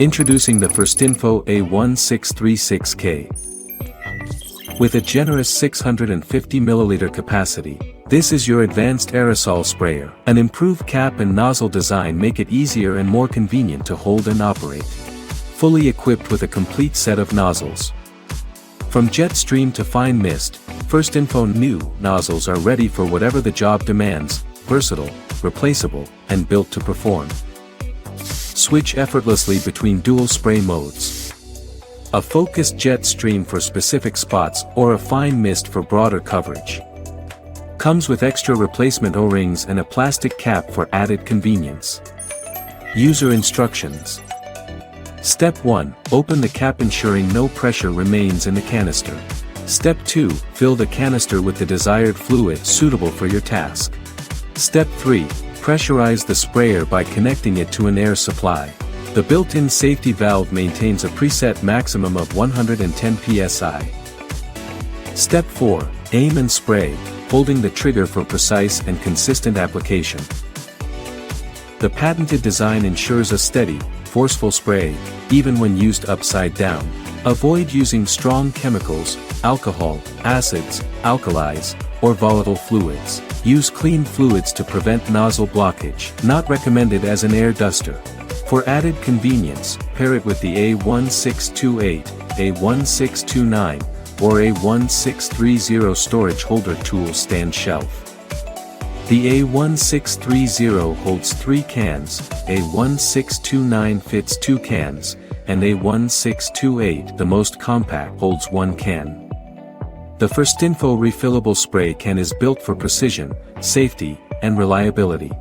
Introducing the FIRSTINFO A1636K. With a generous 650 ml capacity, this is your advanced aerosol sprayer. An improved cap and nozzle design make it easier and more convenient to hold and operate. Fully equipped with a complete set of nozzles. From jet stream to fine mist, FIRSTINFO new nozzles are ready for whatever the job demands, versatile, replaceable, and built to perform. Switch effortlessly between dual spray modes. A focused jet stream for specific spots or a fine mist for broader coverage. Comes with extra replacement O-rings and a plastic cap for added convenience. User instructions. Step 1. Open the cap ensuring no pressure remains in the canister. Step 2. Fill the canister with the desired fluid suitable for your task. Step 3. Pressurize the sprayer by connecting it to an air supply. The built-in safety valve maintains a preset maximum of 110 PSI. Step 4. Aim and spray, holding the trigger for precise and consistent application. The patented design ensures a steady, forceful spray, even when used upside down. Avoid using strong chemicals, alcohol, acids, alkalis, or volatile fluids. Use clean fluids to prevent nozzle blockage. Not recommended as an air duster. For added convenience, pair it with the A1628, A1629, or A1630 storage holder tool stand shelf. The A1630 holds 3 cans, A1629 fits 2 cans, and A1628, the most compact, holds 1 can. The FIRSTINFO refillable spray can is built for precision, safety, and reliability.